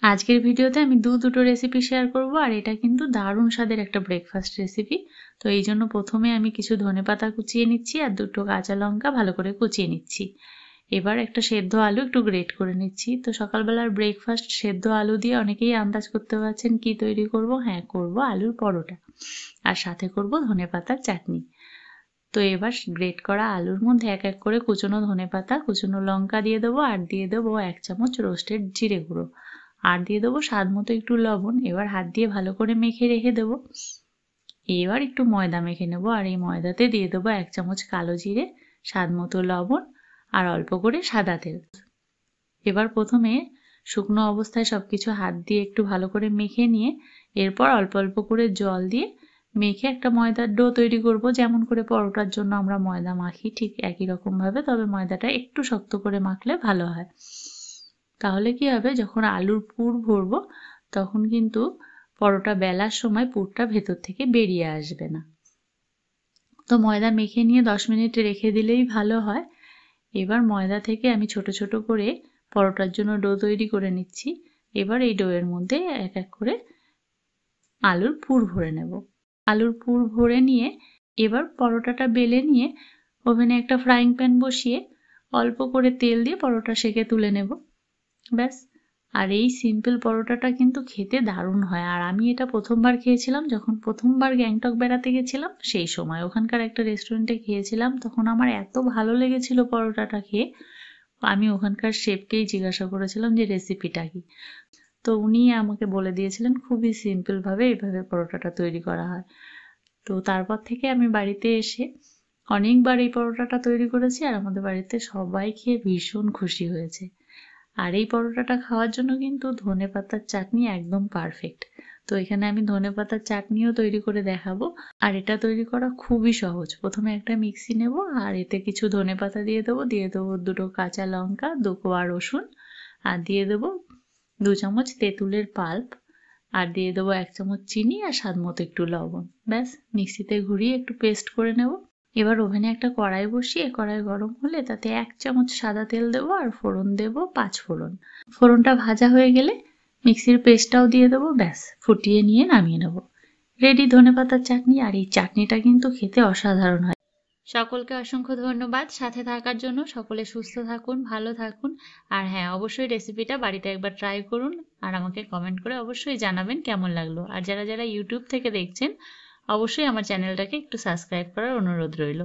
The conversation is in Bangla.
আজকের ভিডিওতে আমি দুটো রেসিপি শেয়ার করব আর এটা কিন্তু দারুণ স্বাদের একটা ব্রেকফাস্ট রেসিপি। তো এই জন্য প্রথমে আমি কিছু ধনেপাতা কুচিয়ে নিচ্ছি আর দুটো কাঁচা লঙ্কা ভালো করে কুচিয়ে নিচ্ছি। এবার একটা সেদ্ধ আলু একটু গ্রেট করে নিচ্ছি। তো সকালবেলার ব্রেকফাস্ট সেদ্ধ আলু দিয়ে অনেকেই আন্দাজ করতে পারছেন কি তৈরি করব। হ্যাঁ, করব আলুর পরোটা আর সাথে করব ধনেপাতার চাটনি। তো এবার গ্রেট করা আলুর মধ্যে এক এক করে কুচনো ধনেপাতা, কুচনো লঙ্কা দিয়ে দেবো আর দিয়ে দেবো 1 চামচ রোস্টেড জিরে গুঁড়ো আর দিয়ে দেবো স্বাদ মতো একটু লবণ। এবার হাত দিয়ে ভালো করে মেখে রেখে দেবো। এবার একটু ময়দা মেখে নেবো আর এই ময়দাতে দিয়ে দেবো 1 চামচ কালো জিরে, স্বাদ মতো লবণ আর অল্প করে সাদা তেল। এবার প্রথমে শুকনো অবস্থায় সবকিছু হাত দিয়ে একটু ভালো করে মেখে নিয়ে এরপর অল্প অল্প করে জল দিয়ে মেখে একটা ময়দার ডো তৈরি করব। যেমন করে পরোটার জন্য আমরা ময়দা মাখি ঠিক একই রকম ভাবে, তবে ময়দাটা একটু শক্ত করে মাখলে ভালো হয়। তাহলে কি হবে, যখন আলুর পুর ভরবো তখন কিন্তু পরোটা বেলার সময় পুরটা ভেতর থেকে বেরিয়ে আসবে না। তো ময়দা মেখে নিয়ে 10 মিনিট রেখে দিলেই ভালো হয়। এবার ময়দা থেকে আমি ছোট ছোট করে পরোটার জন্য ডো তৈরি করে নিচ্ছি। এবার এই ডোয়ের মধ্যে এক এক করে আলুর পুর ভরে নেব। আলুর পুর ভরে নিয়ে এবার পরোটাটা বেলে নিয়ে ওভেনে একটা ফ্রাইং প্যান বসিয়ে অল্প করে তেল দিয়ে পরোটা সেঁকে তুলে নেব। ব্যাস। আর এই সিম্পল পরোটাটা কিন্তু খেতে দারুণ হয়। আর আমি এটা প্রথমবার খেয়েছিলাম যখন প্রথমবার গ্যাংটক বেড়াতে গেছিলাম, সেই সময় ওখানকার একটা রেস্টুরেন্টে খেয়েছিলাম। তখন আমার এত ভালো লেগেছিল পরোটাটা খেয়ে, আমি ওখানকার শেফকেই জিজ্ঞাসা করেছিলাম যে রেসিপিটা কি। তো উনি আমাকে বলে দিয়েছিলেন খুবই সিম্পল ভাবে এইভাবে পরোটাটা তৈরি করা হয়। তো তারপর থেকে আমি বাড়িতে এসে অনেকবার এই পরোটাটা তৈরি করেছি আর আমাদের বাড়িতে সবাই খেয়ে ভীষণ খুশি হয়েছে। আর এই পরোটাটা খাওয়ার জন্য কিন্তু ধনেপাতার চাটনি একদম পারফেক্ট। তো এখানে আমি ধনেপাতার চাটনিও তৈরি করে দেখাবো। আর এটা তৈরি করা খুবই সহজ। প্রথমে একটা মিক্সি নেব আর এতে কিছু ধনেপাতা দিয়ে দেবো, দিয়ে দেবো দুটো কাঁচা লঙ্কা, 2 কোয়া রসুন আর দিয়ে দেবো 2 চামচ তেঁতুলের পাল্প আর দিয়ে দেবো 1 চামচ চিনি আর স্বাদ মতো একটু লবণ। ব্যাস, মিক্সিতে ঘুরিয়ে একটু পেস্ট করে নেব। এবার ওভেনে একটা কড়াই বসিয়ে কড়াই গরম হলে তাতে 1 চামচ সাদা তেল দেবো আর ফোড়ন দেবো 5 ফোড়ন। ফোড়নটা ভাজা হয়ে গেলে মিক্সির পেস্টটাও দিয়ে দেবো। ব্যাস, ফুটিয়ে নিয়ে নামিয়ে নেব। রেডি ধনেপাতার চাটনি। আর এই চাটনিটা কিন্তু খেতে অসাধারণ হয়। সকলকে অসংখ্য ধন্যবাদ সাথে থাকার জন্য। সকলে সুস্থ থাকুন, ভালো থাকুন। আর হ্যাঁ, অবশ্যই রেসিপিটা বাড়িতে একবার ট্রাই করুন আর আমাকে কমেন্ট করে অবশ্যই জানাবেন কেমন লাগলো। আর যারা যারা ইউটিউব থেকে দেখছেন অবশ্যই আমার চ্যানেলটাকে একটু সাবস্ক্রাইব করার অনুরোধ রইল।